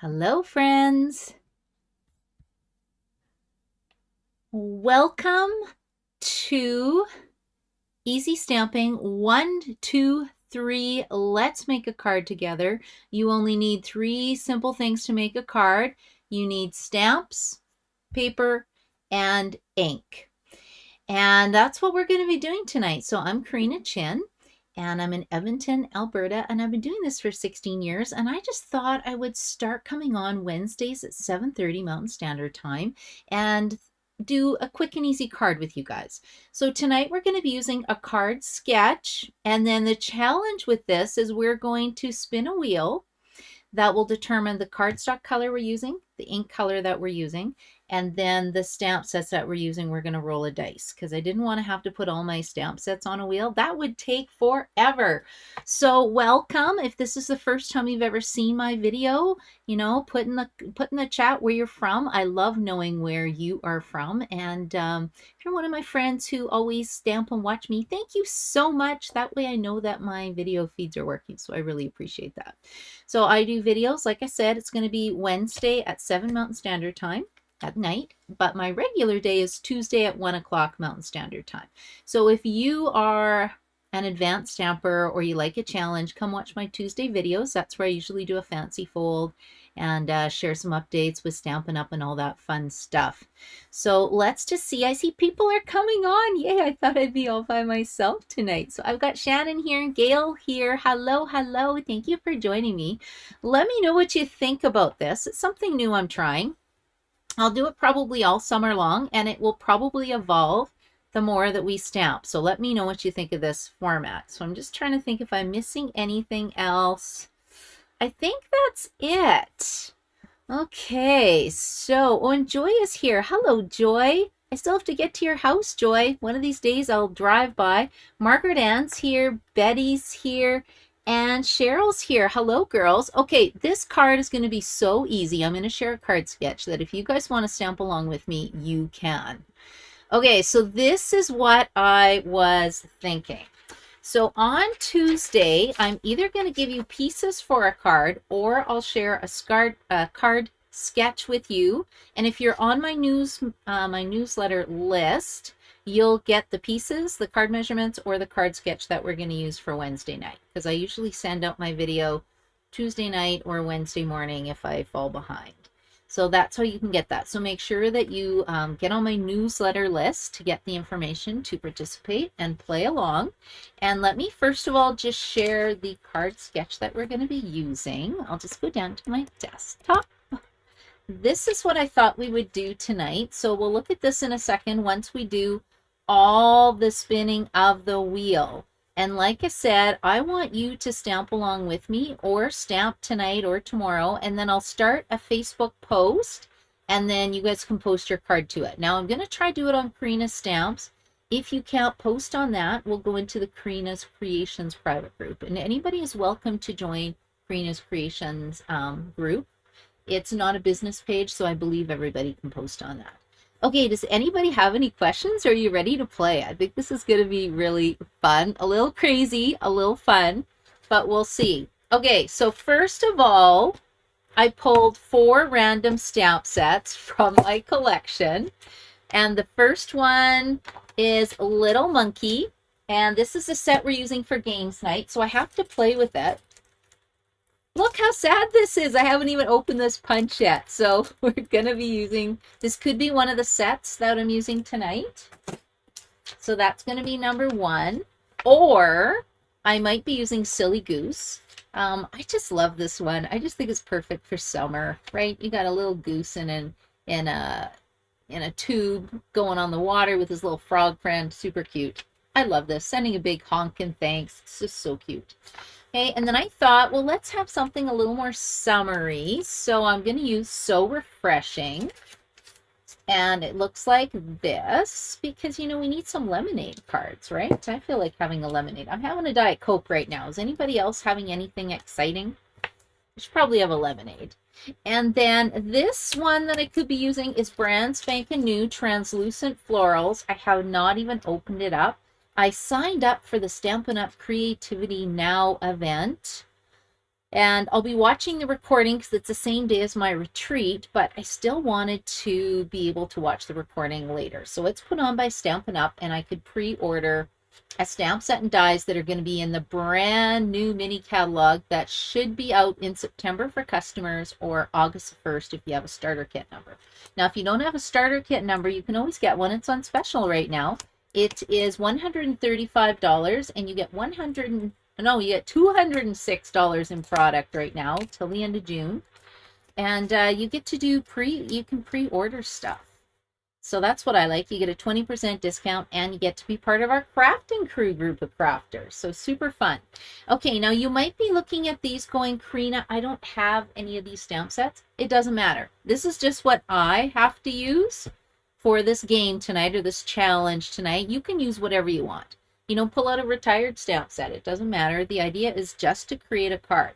Hello, friends. Welcome to Easy Stamping 1, 2, 3. Let's make a card together. You only need 3 simple things to make a card. You need stamps, paper, and ink. And that's what we're going to be doing tonight. So I'm Karina Chin, and I'm in Edmonton, Alberta, and I've been doing this for 16 years, and I just thought I would start coming on Wednesdays at 7:30 Mountain Standard Time and do a quick and easy card with you guys. So tonight we're going to be using a card sketch, and then the challenge with this is we're going to spin a wheel that will determine the cardstock color we're using, the ink color that we're using, and then the stamp sets that we're using. We're going to roll a dice because I didn't want to have to put all my stamp sets on a wheel. That would take forever. So welcome. If this is the first time you've ever seen my video, put in the chat where you're from. I love knowing where you are from. And if you're one of my friends who always stamp and watch me, thank you so much. That way I know that my video feeds are working. So I really appreciate that. So I do videos, like I said, it's going to be Wednesday at 7 Mountain Standard Time at night, but my regular day is Tuesday at 1 o'clock Mountain Standard Time. So if you are an advanced stamper or you like a challenge, come watch my Tuesday videos. That's where I usually do a fancy fold and share some updates with Stampin' Up and all that fun stuff. So let's just see. I see people are coming on. Yay, I thought I'd be all by myself tonight. So I've got Shannon here and Gail here. Hello, hello. Thank you for joining me. Let me know what you think about this. It's something new I'm trying. I'll do it probably all summer long, and it will probably evolve the more that we stamp. So let me know what you think of this format. So I'm just trying to think if I'm missing anything else. I think that's it. Okay, so, and Joy is here. Hello, Joy. I still have to get to your house, Joy. One of these days I'll drive by. Margaret Ann's here. Betty's here. And Cheryl's here. Hello, girls. Okay, this card is going to be so easy. I'm going to share a card sketch that if you guys want to stamp along with me, you can. Okay, so this is what I was thinking. So on Tuesday, I'm either going to give you pieces for a card or I'll share a card sketch with you. And if you're on my newsletter list, you'll get the pieces, the card measurements, or the card sketch that we're going to use for Wednesday night. Because I usually send out my video Tuesday night or Wednesday morning if I fall behind. So that's how you can get that. So make sure that you get on my newsletter list to get the information to participate and play along. And let me first of all just share the card sketch that we're going to be using. I'll just go down to my desktop. This is what I thought we would do tonight. So we'll look at this in a second once we do all the spinning of the wheel. And like I said, I want you to stamp along with me or stamp tonight or tomorrow, and then I'll start a Facebook post and then you guys can post your card to it. Now I'm going to try to do it on Karina Stamps. If you can't post on that, we'll go into the Karina's Creations private group, and anybody is welcome to join Karina's Creations group. It's not a business page, so I believe everybody can post on that. Okay, does anybody have any questions? Are you ready to play? I think this is going to be really fun, a little crazy, a little fun, but we'll see. Okay, so first of all, I pulled 4 random stamp sets from my collection, and the first one is Little Monkey, and this is a set we're using for games night, so I have to play with it. Look how sad this is. I haven't even opened this punch yet. So we're going to be using, this could be one of the sets that I'm using tonight. So that's going to be number 1. Or I might be using Silly Goose. I just love this one. I just think it's perfect for summer, right? You got a little goose in a tube going on the water with his little frog friend. Super cute. I love this. Sending a big honk and thanks. It's just so cute. Okay, and then I thought, well, let's have something a little more summery. So I'm going to use So Refreshing. And it looks like this because, we need some lemonade cards, right? I feel like having a lemonade. I'm having a Diet Coke right now. Is anybody else having anything exciting? I should probably have a lemonade. And then this one that I could be using is brand spanking new Translucent Florals. I have not even opened it up. I signed up for the Stampin' Up! Creativity Now event And I'll be watching the recording because it's the same day as my retreat, but I still wanted to be able to watch the recording later. So it's put on by Stampin' Up, and I could pre-order a stamp set and dies that are going to be in the brand new mini catalog that should be out in September for customers, or August 1st if you have a starter kit number. Now, if you don't have a starter kit number, you can always get one. It's on special right now. It is $135, and you get you get $206 in product right now till the end of June. And you get to do you can pre-order stuff. So that's what I like. You get a 20% discount, and you get to be part of our crafting crew group of crafters. So super fun. Okay, now you might be looking at these going, Karina, I don't have any of these stamp sets. It doesn't matter. This is just what I have to use for this game tonight, or this challenge tonight. You can use whatever you want. You know, pull out a retired stamp set. It doesn't matter. The idea is just to create a card.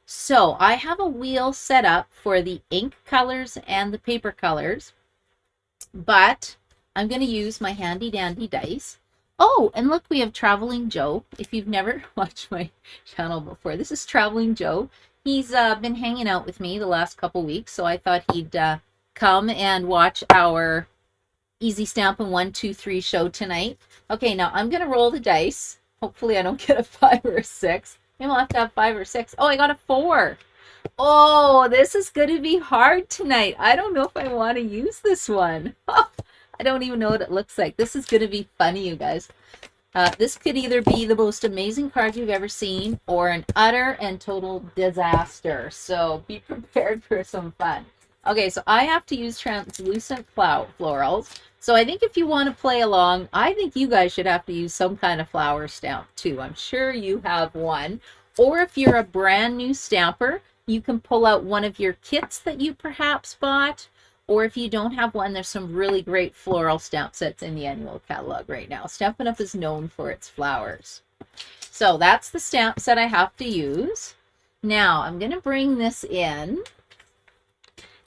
So I have a wheel set up for the ink colors and the paper colors, but I'm going to use my handy dandy dice. Oh, and look, we have Traveling Joe. If you've never watched my channel before, this is Traveling Joe. He's been hanging out with me the last couple weeks, so I thought he'd come and watch our Easy Stampin' 1, 2, 3 show tonight. Okay, now I'm going to roll the dice. Hopefully I don't get a 5 or a 6. Maybe I'll have to have 5 or 6. Oh, I got a 4. Oh, this is going to be hard tonight. I don't know if I want to use this one. I don't even know what it looks like. This is going to be funny, you guys. This could either be the most amazing card you've ever seen, or an utter and total disaster. So be prepared for some fun. Okay, so I have to use translucent florals. So I think if you want to play along, I think you guys should have to use some kind of flower stamp too. I'm sure you have one. Or if you're a brand new stamper, you can pull out one of your kits that you perhaps bought. Or if you don't have one, there's some really great floral stamp sets in the annual catalog right now. Stampin' Up! Is known for its flowers. So that's the stamp set I have to use. Now I'm going to bring this in.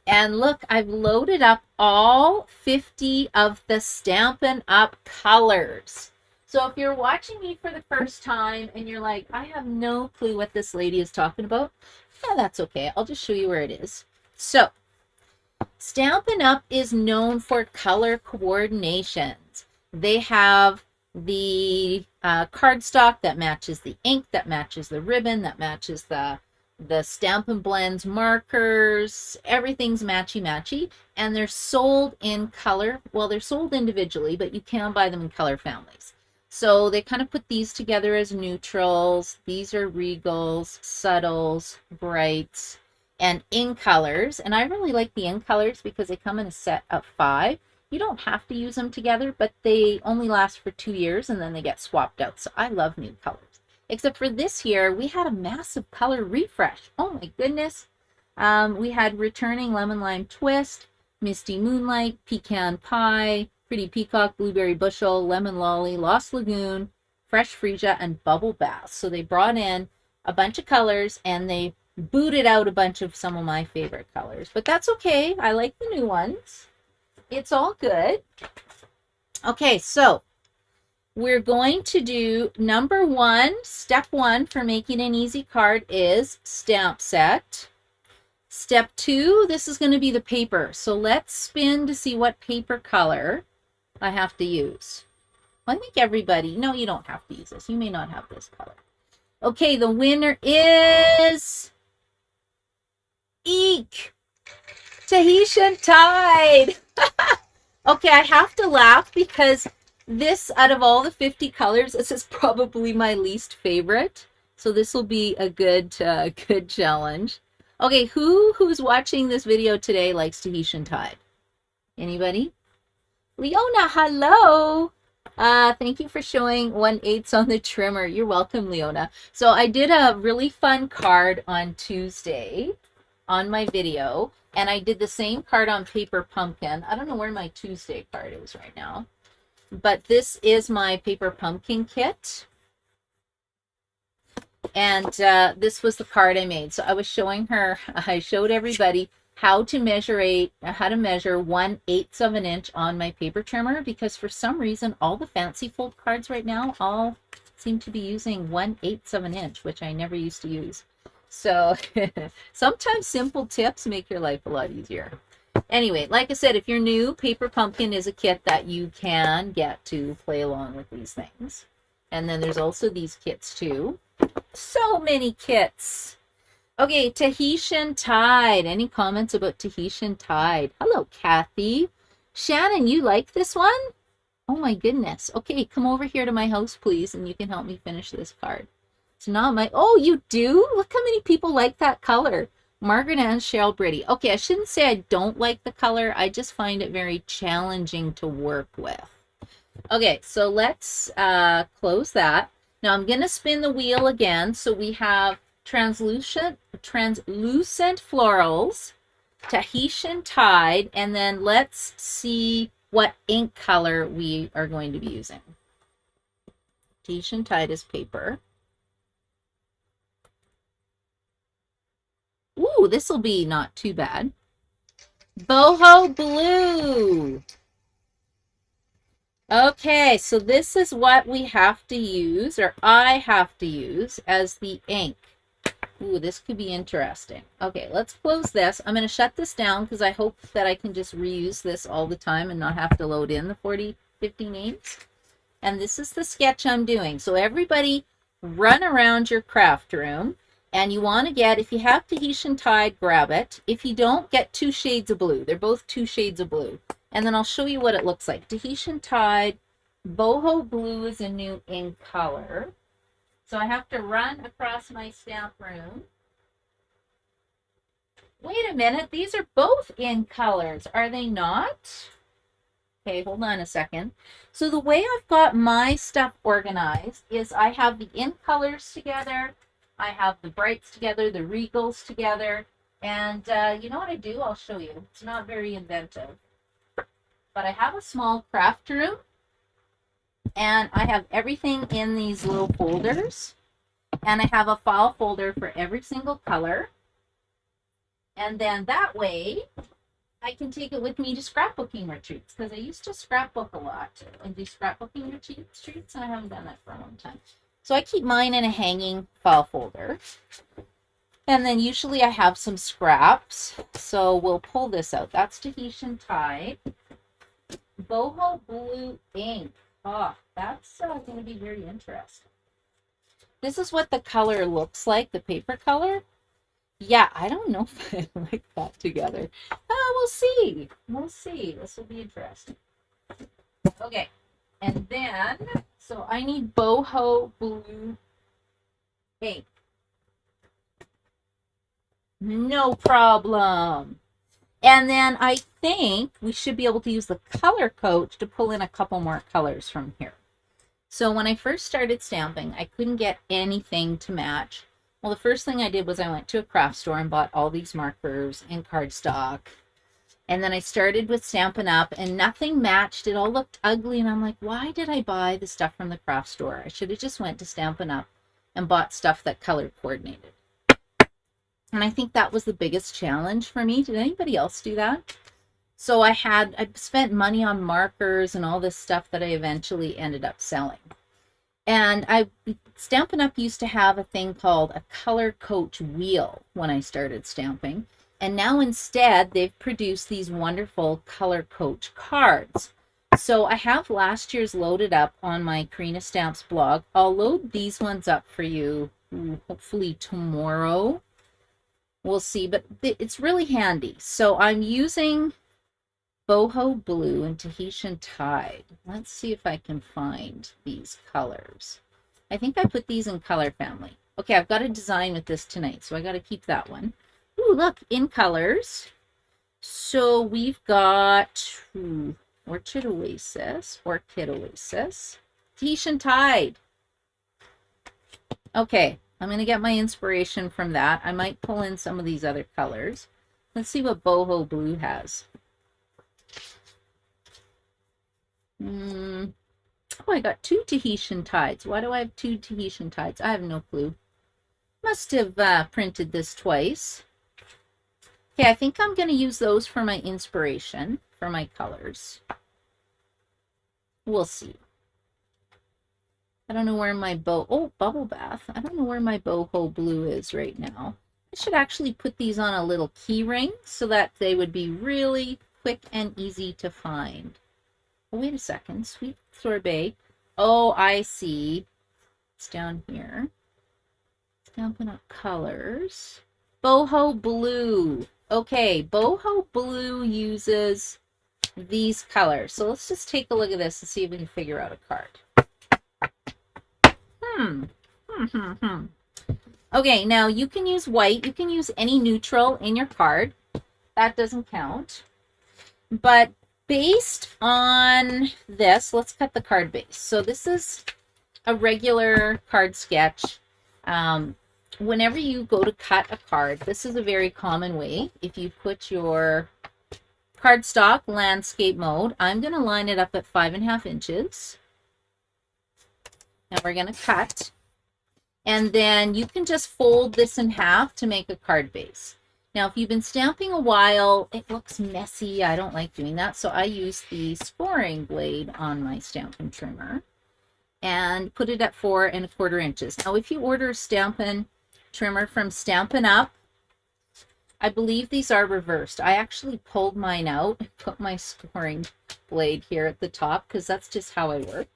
And look, I've loaded up all 50 of the Stampin' Up! Colors. So if you're watching me for the first time and you're like, I have no clue what this lady is talking about, yeah, that's okay. I'll just show you where it is. So Stampin' Up! Is known for color coordinations. They have the cardstock that matches the ink, that matches the ribbon, that matches the Stampin' Blends markers. Everything's matchy-matchy, and they're sold in color. Well, they're sold individually, but you can buy them in color families. So they kind of put these together as neutrals. These are regals, subtles, brights, and in colors. And I really like the in colors because they come in a set of 5. You don't have to use them together, but they only last for 2 years and then they get swapped out. So I love new colors. Except for this year, we had a massive color refresh. Oh my goodness. We had Returning Lemon Lime Twist, Misty Moonlight, Pecan Pie, Pretty Peacock, Blueberry Bushel, Lemon Lolly, Lost Lagoon, Fresh Freesia, and Bubble Bath. So they brought in a bunch of colors and they booted out a bunch of some of my favorite colors. But that's okay. I like the new ones. It's all good. Okay, so we're going to do number 1. Step 1 for making an easy card is stamp set. Step 2, this is going to be the paper. So let's spin to see what paper color I have to use. I think everybody, no, you don't have to use this. You may not have this color. Okay, the winner is Eek! Tahitian Tide! Okay, I have to laugh because this, out of all the 50 colors, this is probably my least favorite. So this will be a good challenge. Okay, who's watching this video today likes Tahitian Tide? Anybody? Leona, hello! Thank you for showing 1/8 on the trimmer. You're welcome, Leona. So I did a really fun card on Tuesday on my video, and I did the same card on paper pumpkin. I don't know where my Tuesday card is right now, but this is my paper pumpkin kit. And this was the card I made. So I was showing her, I showed everybody how to measure 1/8 of an inch on my paper trimmer, because for some reason all the fancy fold cards right now all seem to be using 1/8 of an inch, which I never used to use. So sometimes simple tips make your life a lot easier. Anyway, like I said, if you're new, Paper Pumpkin is a kit that you can get to play along with these things. And then there's also these kits too. So many kits. Okay, Tahitian Tide. Any comments about Tahitian Tide? Hello, Kathy. Shannon, you like this one? Oh my goodness. Okay, come over here to my house, please, and you can help me finish this card. It's not my... Oh, you do? Look how many people like that color. Margaret and Cheryl Brady. Okay, I shouldn't say I don't like the color. I just find it very challenging to work with. Okay, so let's close that. Now I'm going to spin the wheel again. So we have translucent florals, Tahitian Tide, and then let's see what ink color we are going to be using. Tahitian Tide is paper. Ooh, this will be not too bad. Boho Blue. Okay, so this is what we have to use, or I have to use as the ink. Ooh, this could be interesting. Okay, let's close this. I'm going to shut this down because I hope that I can just reuse this all the time and not have to load in the 50 names. And this is the sketch I'm doing. So everybody run around your craft room, and you want to get, if you have Tahitian Tide, grab it. If you don't, get 2 shades of blue. They're both 2 shades of blue. And then I'll show you what it looks like. Tahitian Tide, Boho Blue is a new ink color. So I have to run across my stamp room. Wait a minute, these are both ink colors, are they not? Okay, hold on a second. So the way I've got my stuff organized is I have the ink colors together, I have the brights together, the regals together, and you know what I do? I'll show you. It's not very inventive. But I have a small craft room, and I have everything in these little folders, and I have a file folder for every single color, and then that way I can take it with me to scrapbooking retreats, because I used to scrapbook a lot and do scrapbooking retreats, and I haven't done that for a long time. So I keep mine in a hanging file folder, and then usually I have some scraps, so we'll pull this out. That's Tahitian Tide. Boho Blue ink. Oh, that's going to be very interesting. This is what the color looks like, the paper color. Yeah, I don't know if I like that together. We'll see. We'll see. This will be interesting. Okay, and then, so I need Boho Blue ink. No problem. And then I think we should be able to use the color coach to pull in a couple more colors from here. So when I first started stamping, I couldn't get anything to match. Well, the first thing I did was I went to a craft store and bought all these markers and cardstock. And then I started with Stampin' Up! And nothing matched. It all looked ugly. And I'm like, why did I buy the stuff from the craft store? I should have just went to Stampin' Up! And bought stuff that color coordinated. And I think that was the biggest challenge for me. Did anybody else do that? So I spent money on markers and all this stuff that I eventually ended up selling. And Stampin' Up! Used to have a thing called a color coach wheel when I started stamping. And now instead, they've produced these wonderful color coach cards. So I have last year's loaded up on my Karina Stamps blog. I'll load these ones up for you, hopefully tomorrow. We'll see, but it's really handy. So I'm using Boho Blue and Tahitian Tide. Let's see if I can find these colors. I think I put these in color family. Okay, I've got a design with this tonight, so I got to keep that one. Ooh, look, in colors. So we've got Orchid Oasis, Tahitian Tide. Okay, I'm going to get my inspiration from that. I might pull in some of these other colors. Let's see what Boho Blue has. Oh, I got 2 Tahitian Tides. Why do I have 2 Tahitian Tides? I have no clue. Must have printed this twice. Okay, I think I'm going to use those for my inspiration, for my colors. We'll see. I don't know where my oh, bubble bath. I don't know where my boho blue is right now. I should actually put these on a little key ring so that they would be really quick and easy to find. Oh, wait a second. Sweet sorbet. Oh, I see. It's down here. Stampin' Up colors. Boho blue. Okay, boho blue uses these colors. So let's just take a look at this and see if we can figure out a card. Okay, now you can use white. You can use any neutral in your card. That doesn't count. But based on this, let's cut the card base. So this is a regular card sketch. Whenever you go to cut a card, this is a very common way. If you put your cardstock landscape mode, I'm going to line it up at 5.5 inches. Now we're going to cut. And then you can just fold this in half to make a card base. Now, if you've been stamping a while, it looks messy. I don't like doing that. So I use the scoring blade on my Stampin' Trimmer and put it at 4¼ inches. Now, if you order a Stampin' Trimmer from Stampin' Up, I believe these are reversed. I actually pulled mine out and put my scoring blade here at the top because that's just how I work.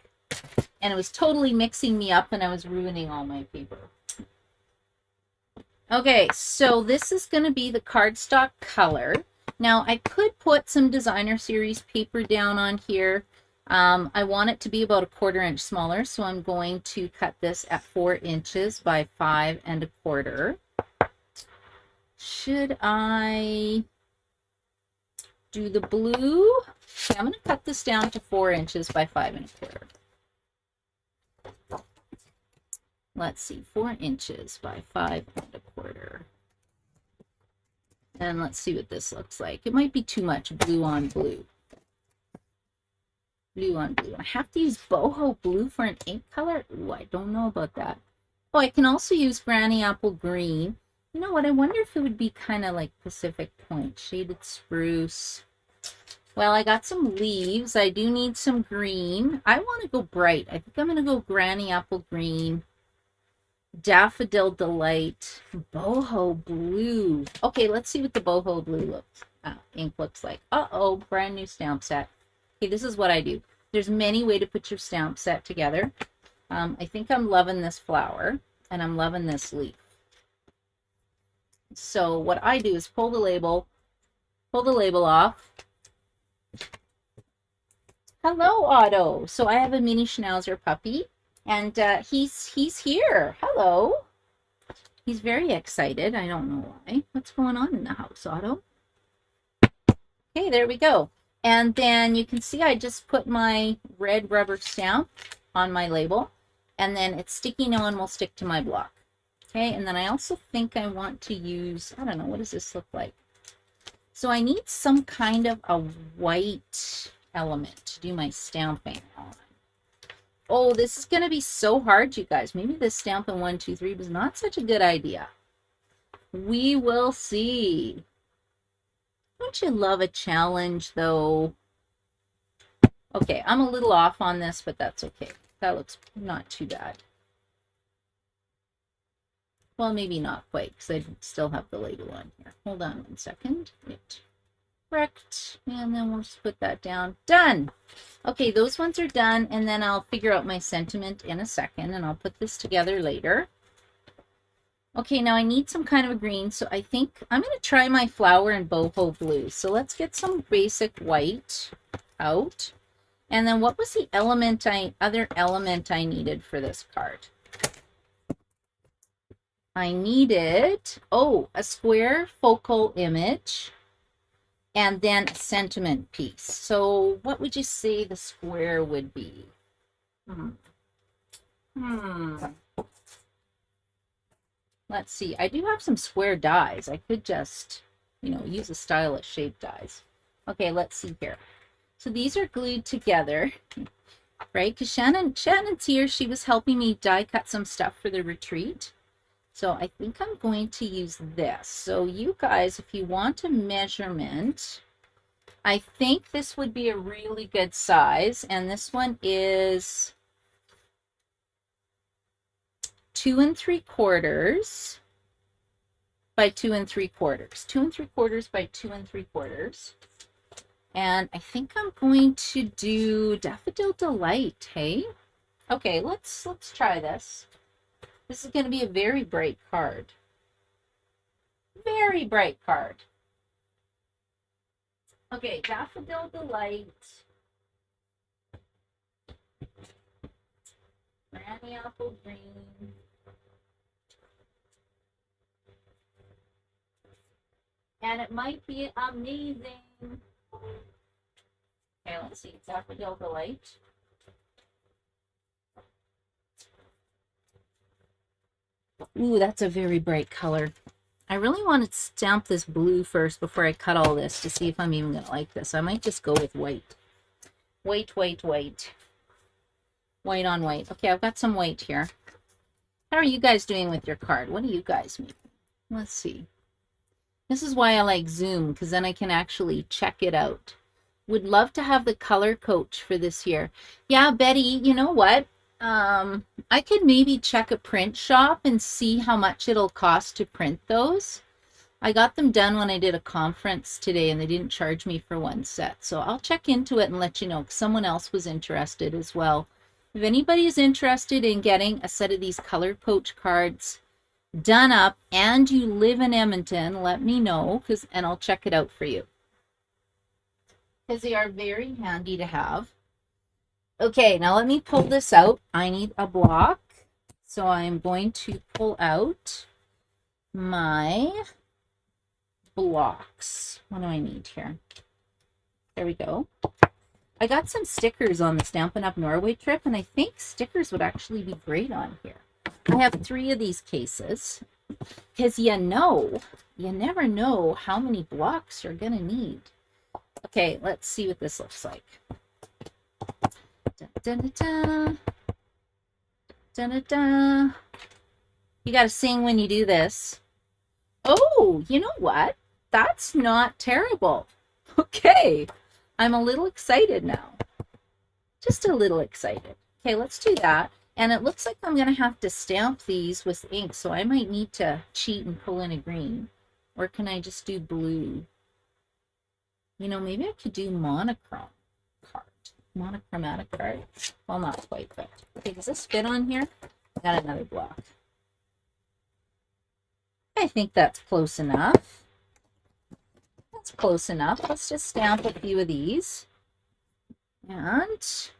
And it was totally mixing me up and I was ruining all my paper. Okay, so this is going to be the cardstock color. Now, I could put some Designer Series paper down on here. I want it to be about 1/4 inch smaller, so I'm going to cut this at 4 inches by 5¼ Should I do the blue? Okay, I'm going to cut this down to 4 inches by 5¼ Let's see, 4 inches by 5¼ And let's see what this looks like. It might be too much blue on blue. Blue on blue. I have to use boho blue for an ink color? Ooh, I don't know about that. Oh, I can also use Granny Apple Green. You know what? I wonder if it would be kind of like Pacific Point, shaded spruce. Well, I got some leaves. I do need some green. I want to go bright. I think I'm going to go Granny Apple Green, Daffodil Delight, boho blue. Okay, let's see what the boho blue ink looks like. Uh-oh, brand new stamp set. Okay, this is what I do. There's many ways to put your stamp set together. I think I'm loving this flower and I'm loving this leaf. So what I do is pull the label off. Hello, Otto. So I have a mini Schnauzer puppy and he's here. Hello. He's very excited. I don't know why. What's going on in the house, Otto? Okay, there we go. And then you can see I just put my red rubber stamp on my label, and then it's sticky now and will stick to my block. Okay, and then I also think I want to use, I don't know, what does this look like? So I need some kind of a white element to do my stamping on. Oh, this is going to be so hard, you guys. Maybe this Stampin' 1, 2, 3 was not such a good idea. We will see. Don't you love a challenge, though? Okay, I'm a little off on this, but that's okay. That looks not too bad. Well, maybe not quite, because I still have the label on here. Hold on 1 second. Wait. Correct. And then we'll just put that down. Done! Okay, those ones are done, and then I'll figure out my sentiment in a second, and I'll put this together later. Okay, now I need some kind of a green, so I think I'm going to try my flower in boho blue. So let's get some basic white out. And then what was the other element I needed for this card? I needed, a square focal image and then a sentiment piece. So what would you say the square would be? Let's see. I do have some square dies. I could just, use a stylish shape dies. Okay, let's see here. So these are glued together, right? Because Shannon's here. She was helping me die cut some stuff for the retreat. So I think I'm going to use this. So you guys, if you want a measurement, I think this would be a really good size. And this one is 2 3/4 by 2 3/4. 2 3/4 by 2 3/4. And I think I'm going to do Daffodil Delight, hey? Okay, let's try this. This is going to be a very bright card. Very bright card. Okay, Daffodil Delight. Granny Apple Green. And it might be amazing. Okay, let's see. Daffodil Delight. Ooh, that's a very bright color. I really want to stamp this blue first before I cut all this to see if I'm even going to like this. I might just go with white. White, white, white. White on white. Okay, I've got some white here. How are you guys doing with your card? What are you guys making? Let's see. This is why I like Zoom, because then I can actually check it out. Would love to have the color coach for this year. Yeah, Betty, you know what? I could maybe check a print shop and see how much it'll cost to print those. I got them done when I did a conference today and they didn't charge me for one set. So I'll check into it and let you know, because someone else was interested as well. If anybody is interested in getting a set of these color coach cards done up and you live in Edmonton, let me know, and I'll check it out for you. Because they are very handy to have. Okay, now let me pull this out. I need a block. So I'm going to pull out my blocks. What do I need here? There we go. I got some stickers on the Stampin' Up! Norway trip, and I think stickers would actually be great on here. I have 3 of these cases, because you never know how many blocks you're going to need. Okay, let's see what this looks like. Dun, dun, dun, dun, dun, dun. You got to sing when you do this. Oh, you know what? That's not terrible. Okay, I'm a little excited now. Just a little excited. Okay, let's do that. And it looks like I'm going to have to stamp these with ink, so I might need to cheat and pull in a green. Or can I just do blue? You know, maybe I could do monochrome card. Monochromatic card. Well, not quite, but okay, does this fit on here? I got another block. I think that's close enough. That's close enough. Let's just stamp a few of these. And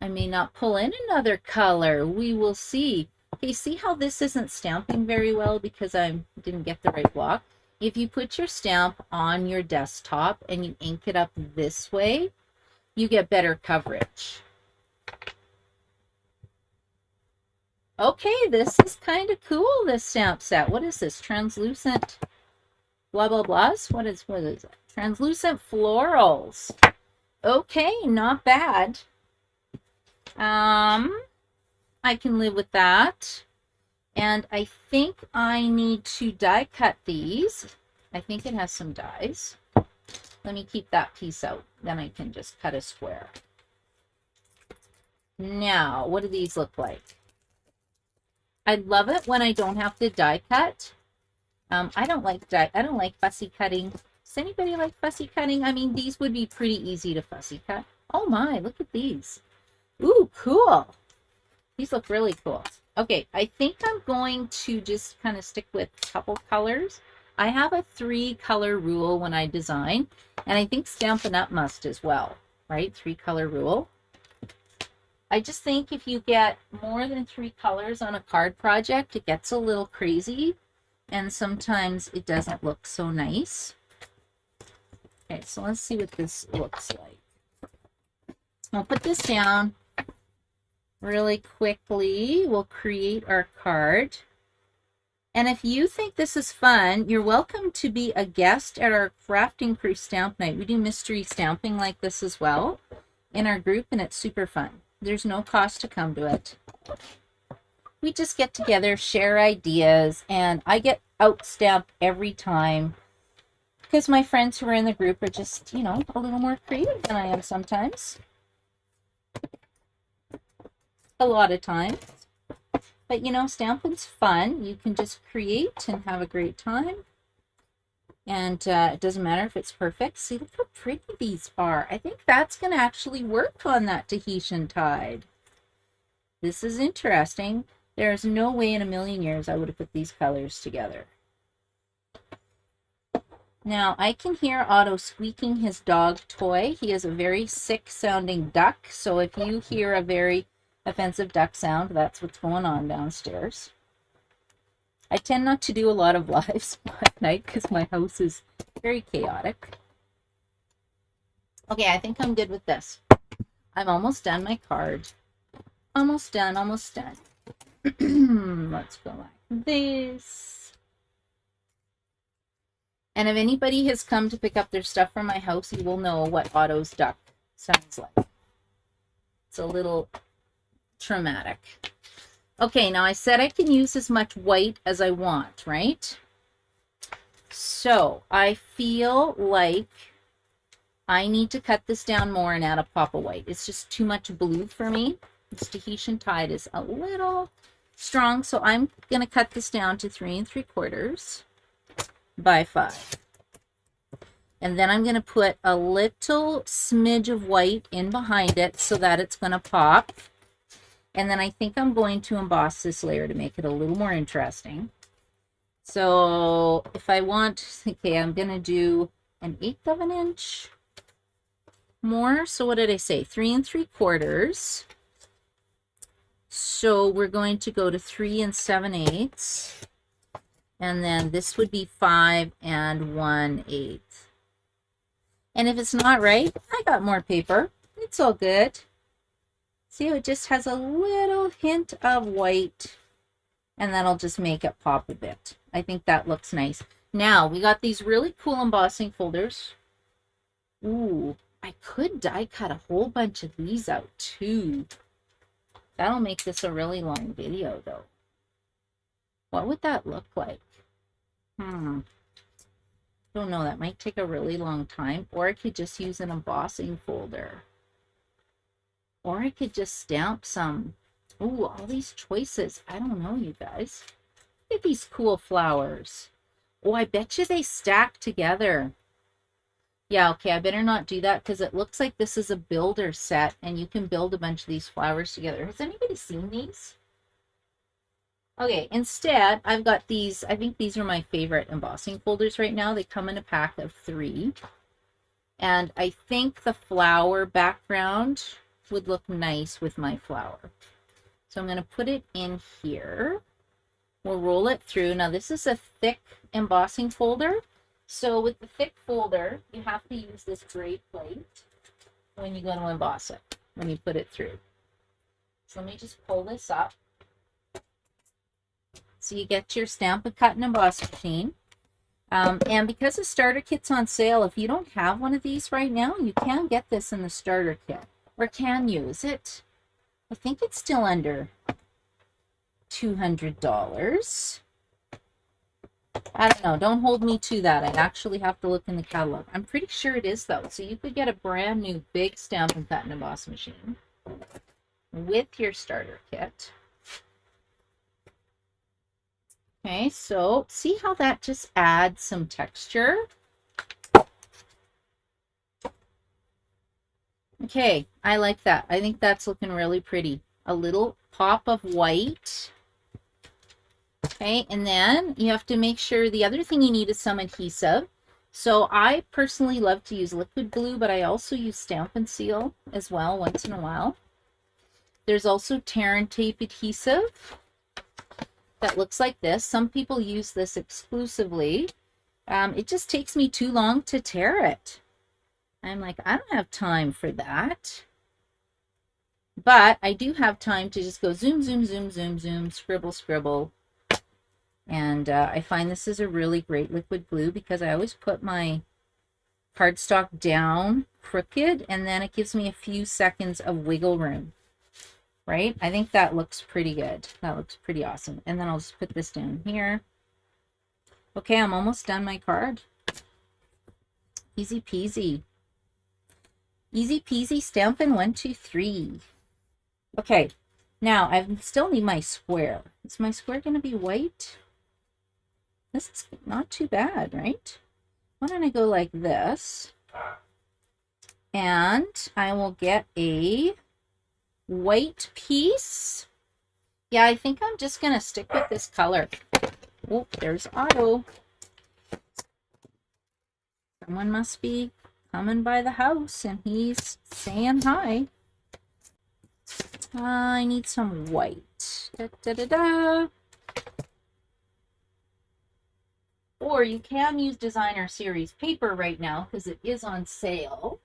I may not pull in another color. We will see. Okay, see how this isn't stamping very well because I didn't get the right block? If you put your stamp on your desktop and you ink it up this way, you get better coverage. Okay, this is kind of cool, this stamp set. What is this? Translucent blah, blah, blahs? What is it? Translucent florals. Okay, not bad. I can live with that. And I think I need to die cut these. I think it has some dies. Let me keep that piece out. Then I can just cut a square. Now, what do these look like? I love it when I don't have to die cut. I don't like fussy cutting. Does anybody like fussy cutting? I mean, these would be pretty easy to fussy cut. Oh my, look at these. Ooh, cool. These look really cool. Okay, I think I'm going to just kind of stick with a couple colors. I have a 3-color rule when I design, and I think Stampin' Up! Must as well, right? 3-color rule. I just think if you get more than 3 colors on a card project, it gets a little crazy, and sometimes it doesn't look so nice. Okay, so let's see what this looks like. I'll put this down really quickly. We'll create our card. And if you think this is fun, you're welcome to be a guest at our Crafting Crew Stamp Night. We do mystery stamping like this as well in our group, and it's super fun. There's no cost to come to it. We just get together, share ideas, and I get out-stamped every time because my friends who are in the group are just, you know, a little more creative than I am sometimes. A lot of times. But you know, stamping's fun. You can just create and have a great time. And it doesn't matter if it's perfect. See, look how pretty these are. I think that's going to actually work on that Tahitian tide. This is interesting. There's no way in a million years I would have put these colors together. Now, I can hear Otto squeaking his dog toy. He is a very sick sounding duck. So if you hear a very offensive duck sound, that's what's going on downstairs. I tend not to do a lot of lives at night because my house is very chaotic. Okay, I think I'm good with this. I'm almost done my card. Almost done, almost done. Let's go like this. And if anybody has come to pick up their stuff from my house, you will know what Otto's duck sounds like. It's a little traumatic. Okay, now I said I can use as much white as I want, right? So I feel like I need to cut this down more and add a pop of white. It's just too much blue for me. This Tahitian tide is a little strong, so I'm going to cut this down to 3 3/4 by 5. And then I'm going to put a little smidge of white in behind it so that it's going to pop. And then I think I'm going to emboss this layer to make it a little more interesting. So if I want, okay, I'm going to do 1/8 of an inch more. So what did I say? 3 3/4. So we're going to go to 3 7/8. And then this would be 5 1/8. And if it's not right, I got more paper. It's all good. See, it just has a little hint of white, and that'll just make it pop a bit. I think that looks nice. Now, we got these really cool embossing folders. Ooh, I could die cut a whole bunch of these out too. That'll make this a really long video though. What would that look like? Don't know, that might take a really long time. Or I could just use an embossing folder. Or I could just stamp some. Ooh, all these choices. I don't know, you guys. Look at these cool flowers. Oh, I bet you they stack together. Yeah, okay, I better not do that because it looks like this is a builder set and you can build a bunch of these flowers together. Has anybody seen these? Okay, instead, I've got these. I think these are my favorite embossing folders right now. They come in a pack of 3. And I think the flower background would look nice with my flower. So I'm going to put it in here. We'll roll it through. Now this is a thick embossing folder. So with the thick folder, you have to use this gray plate when you go to emboss it, when you put it through. So let me just pull this up. So you get your Stamp and Cut and Emboss machine. And because the starter kit's on sale, if you don't have one of these right now, you can get this in the starter kit. Or can use it. I think it's still under $200. I don't know. Don't hold me to that. I'd actually have to look in the catalog. I'm pretty sure it is, though. So you could get a brand new big Stamp and Cut and Emboss machine with your starter kit. Okay, so see how that just adds some texture? Okay, I like that. I think that's looking really pretty. A little pop of white. Okay, and then you have to make sure the other thing you need is some adhesive. So I personally love to use liquid glue, but I also use Stamp and Seal as well once in a while. There's also tear and tape adhesive that looks like this. Some people use this exclusively. It just takes me too long to tear it. I'm like, I don't have time for that. But I do have time to just go zoom, zoom, zoom, zoom, zoom, scribble, scribble. And I find this is a really great liquid glue because I always put my cardstock down crooked and then it gives me a few seconds of wiggle room. Right? I think that looks pretty good. That looks pretty awesome. And then I'll just put this down here. Okay, I'm almost done my card. Easy peasy. Easy peasy stamping 1, 2, 3. Okay, Now, I still need my square. Is my square going to be white? This is not too bad, right? Why don't I go like this? And I will get a white piece. Yeah, I think I'm just going to stick with this color. Oh, there's Otto. Someone must be coming by the house and he's saying hi. I need some white. Da, da, da, da. Or you can use designer series paper right now because it is on sale.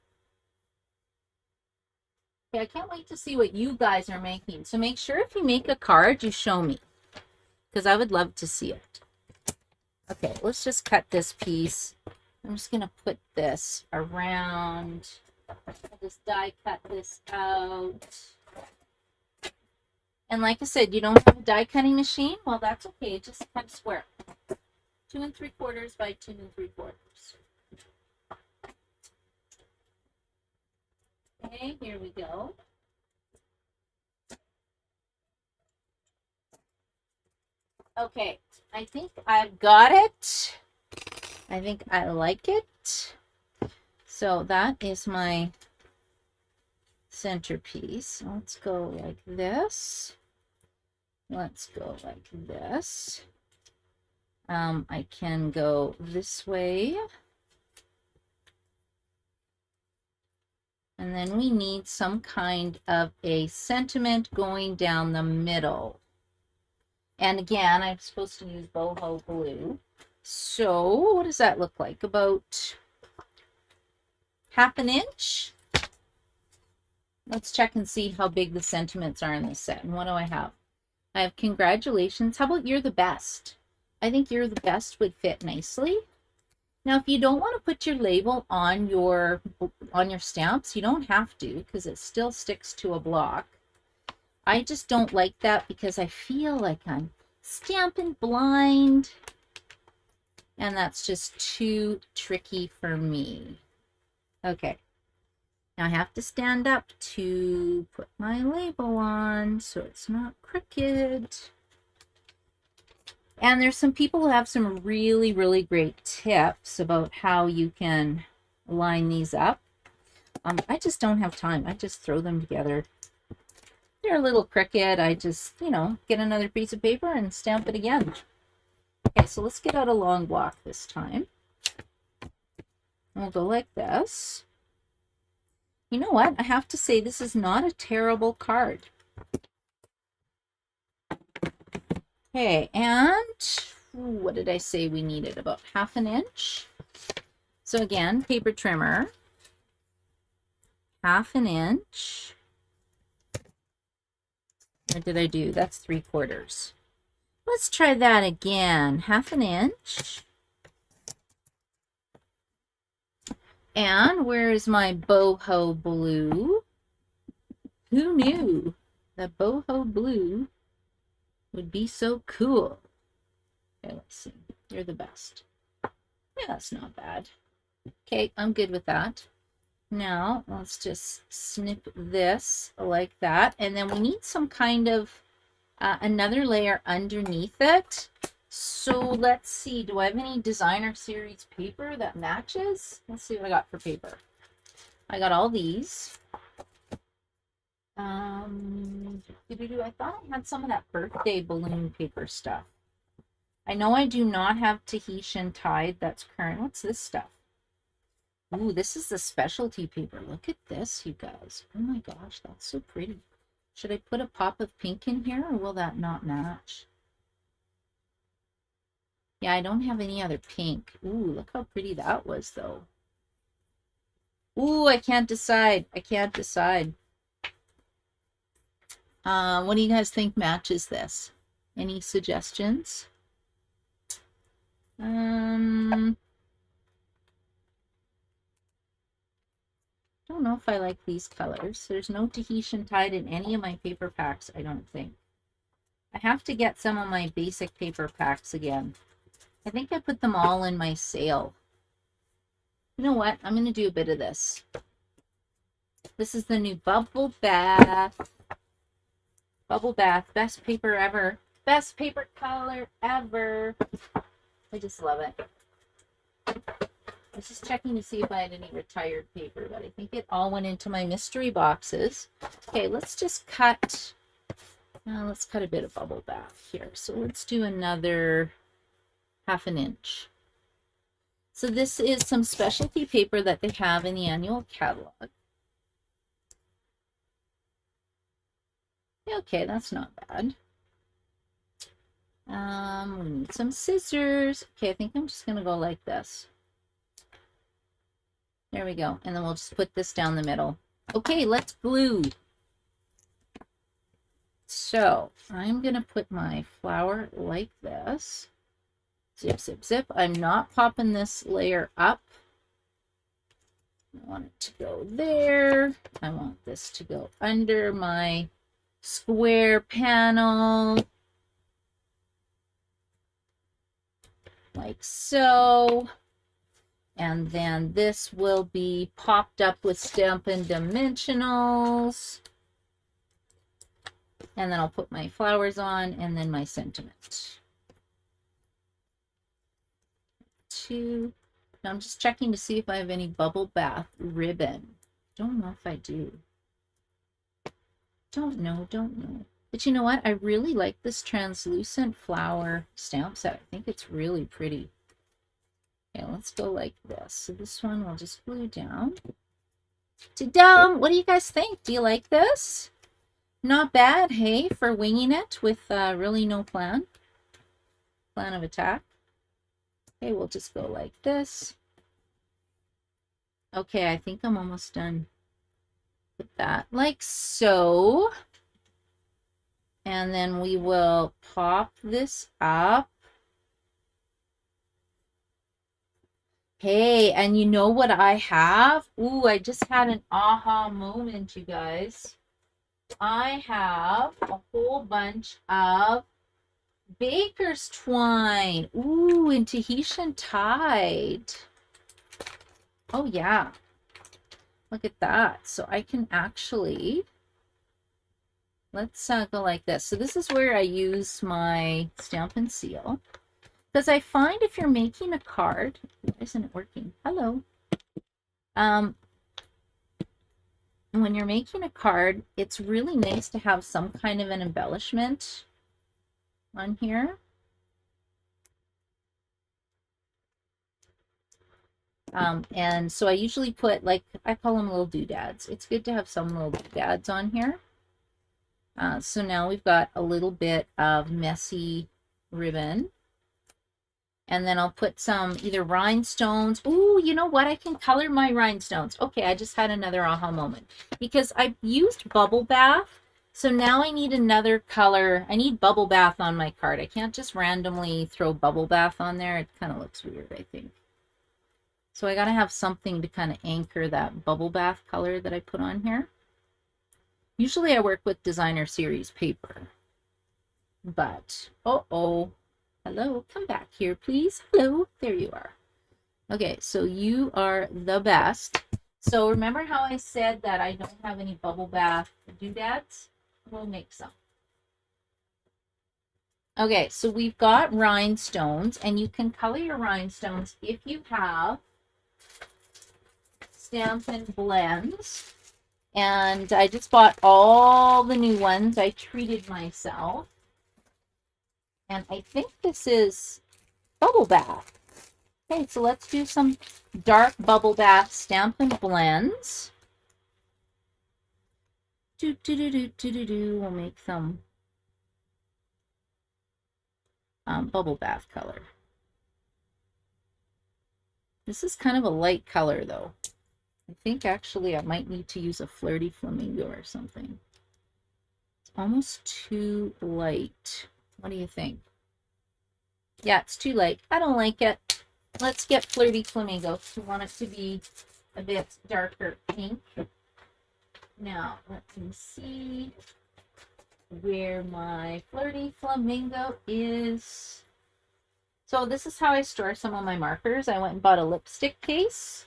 Okay, I can't wait to see what you guys are making. So make sure if you make a card, you show me because I would love to see it. Okay, let's just cut this piece. I'm just going to put this around. I'll just die cut this out. And like I said, you don't have a die cutting machine? Well, that's okay. Just cut square. 2 3/4 by 2 3/4. Okay, here we go. Okay, I think I've got it. I think I like it. So that is my centerpiece. Let's go like this. Let's go like this. I can go this way. And then we need some kind of a sentiment going down the middle. And again, I'm supposed to use boho blue. So what does that look like? About 1/2 inch. Let's check and see how big the sentiments are in this set. And what do I have? I have congratulations. How about you're the best? I think you're the best would fit nicely. Now, if you don't want to put your label on your stamps, you don't have to because it still sticks to a block. I just don't like that because I feel like I'm stamping blind. And that's just too tricky for me. Okay. Now I have to stand up to put my label on so it's not crooked. And there's some people who have some really, really great tips about how you can line these up. I just don't have time. I just throw them together. They're a little crooked. I just, get another piece of paper and stamp it again. Okay, so let's get out a long block this time. And we'll go like this. You know what? I have to say this is not a terrible card. Okay, and what did I say we needed? About 1/2 inch. So again, paper trimmer, 1/2 inch. What did I do? That's 3/4. Let's try that again. 1/2 inch. And where is my boho blue? Who knew that boho blue would be so cool? Okay, let's see. You're the best. Yeah, that's not bad. Okay, I'm good with that. Now, let's just snip this like that. And then we need some kind of another layer underneath it. So let's see. Do I have any designer series paper that matches? Let's see what I got for paper. I got all these. I thought I had some of that birthday balloon paper stuff. I know I do not have Tahitian Tide. That's current. What's this stuff? Ooh, this is the specialty paper. Look at this, you guys. Oh my gosh, that's so pretty. Should I put a pop of pink in here or will that not match? Yeah, I don't have any other pink. Ooh, look how pretty that was though. Ooh, I can't decide. I can't decide. What do you guys think matches this? Any suggestions? Don't know if I like these colors. There's no Tahitian Tide in any of my paper packs, I don't think. I have to get some of my basic paper packs again. I think I put them all in my sale. You know what? I'm going to do a bit of this. This is the new Bubble Bath. Bubble bath, best paper ever. Best paper color ever. I just love it. I was just checking to see if I had any retired paper, but I think it all went into my mystery boxes. Okay, let's just cut. Let's cut a bit of bubble bath here. So let's do another 1/2 inch. So this is some specialty paper that they have in the annual catalog. Okay, that's not bad. We need some scissors. Okay, I think I'm just going to go like this. There we go. And then we'll just put this down the middle. Okay, let's glue. So I'm going to put my flower like this. Zip, zip, zip. I'm not popping this layer up. I want it to go there. I want this to go under my square panel. Like so. And then this will be popped up with Stampin' Dimensionals. And then I'll put my flowers on and then my sentiment. Now I'm just checking to see if I have any bubble bath ribbon. Don't know if I do. Don't know. But you know what? I really like this translucent flower stamp set. I think it's really pretty. Okay, let's go like this. So this one we'll just glue down. Ta-dum! What do you guys think? Do you like this? Not bad, hey, for winging it with really no plan of attack. Okay, we'll just go like this. Okay, I think I'm almost done with that, like so. And then we will pop this up. Hey, and you know what I have? Ooh, I just had an aha moment, you guys. I have a whole bunch of baker's twine. Ooh, and Tahitian Tide. Oh, yeah. Look at that. So I can actually, let's go like this. So this is where I use my Stampin' Seal. Because I find if you're making a card, why isn't it working? Hello. When you're making a card, it's really nice to have some kind of an embellishment on here. And so I usually put, like, I call them little doodads. It's good to have some little doodads on here. So now we've got a little bit of messy ribbon. And then I'll put some either rhinestones. Ooh, you know what? I can color my rhinestones. Okay, I just had another aha moment. Because I used bubble bath. So now I need another color. I need bubble bath on my card. I can't just randomly throw bubble bath on there. It kind of looks weird, I think. So I got to have something to kind of anchor that bubble bath color that I put on here. Usually I work with designer series paper. But, hello, come back here, please. Hello, there you are. Okay, so you are the best. So remember how I said that I don't have any bubble bath doodads? We'll make some. Okay, so we've got rhinestones, and you can color your rhinestones if you have Stampin' Blends. And I just bought all the new ones. I treated myself. And I think this is bubble bath. Okay, so let's do some dark bubble bath Stampin' Blends. We'll make some bubble bath color. This is kind of a light color, though. I think actually I might need to use a Flirty Flamingo or something. It's almost too light. What do you think? Yeah, it's too light. I don't like it. Let's get Flirty Flamingo. We want it to be a bit darker pink. Now, let me see where my Flirty Flamingo is. So this is how I store some of my markers. I went and bought a lipstick case.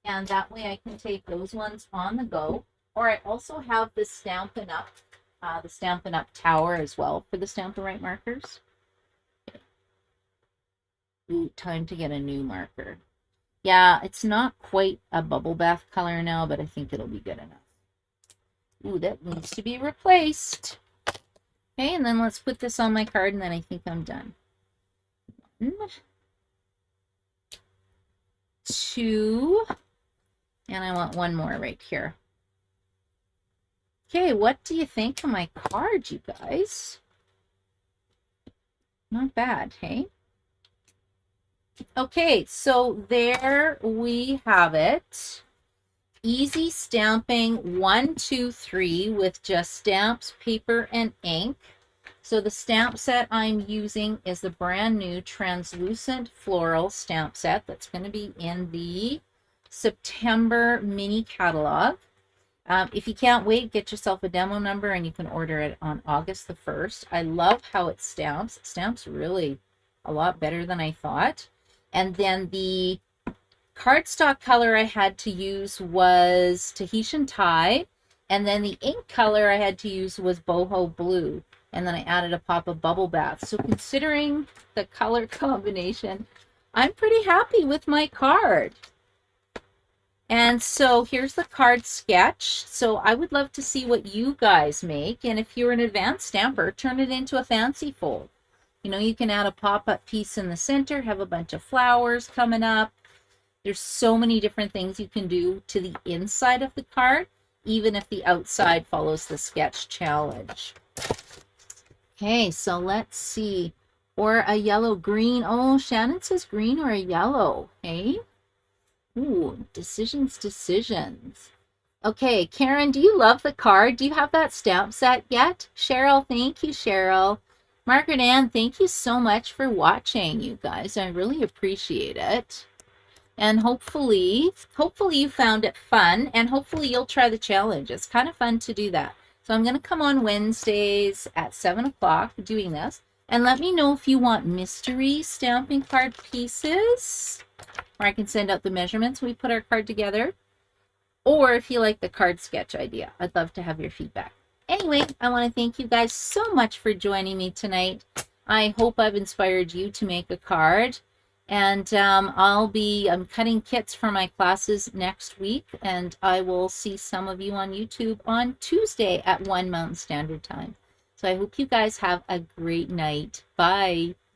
And that way I can take those ones on the go. Or I also have this Stampin' Up the Stampin' Up! Tower as well for the Stampin' Right markers. Ooh, time to get a new marker. Yeah, it's not quite a bubble bath color now, but I think it'll be good enough. Ooh, that needs to be replaced. Okay, and then let's put this on my card, and then I think I'm done. 1, 2, and I want one more right here. Okay, what do you think of my card, you guys? Not bad, hey? Okay, so there we have it. Easy stamping 1, 2, 3 with just stamps, paper, and ink. So the stamp set I'm using is the brand new translucent floral stamp set that's going to be in the September mini catalog. If you can't wait, get yourself a demo number and you can order it on August the 1st. I love how it stamps. It stamps really a lot better than I thought. And then the cardstock color I had to use was Tahitian Thai. And then the ink color I had to use was Boho Blue. And then I added a pop of Bubble Bath. So considering the color combination, I'm pretty happy with my card. And so here's the card sketch. So I would love to see what you guys make. And if you're an advanced stamper, turn it into a fancy fold. You know, you can add a pop-up piece in the center, have a bunch of flowers coming up. There's so many different things you can do to the inside of the card, even if the outside follows the sketch challenge. Okay, so let's see. Or a yellow green. Oh, Shannon says green or a yellow. Hey? Ooh, decisions. Okay, Karen, do you love the card? Do you have that stamp set yet? Cheryl, thank you, Cheryl. Margaret Ann, thank you so much for watching, you guys. I really appreciate it. And hopefully you found it fun, and hopefully you'll try the challenge. It's kind of fun to do that. So I'm going to come on Wednesdays at 7 o'clock doing this. And let me know if you want mystery stamping card pieces, where I can send out the measurements when we put our card together, or if you like the card sketch idea. I'd love to have your feedback. Anyway, I want to thank you guys so much for joining me tonight. I hope I've inspired you to make a card. And I'm cutting kits for my classes next week, and I will see some of you on YouTube on Tuesday at 1 Mountain Standard Time. So I hope you guys have a great night. Bye.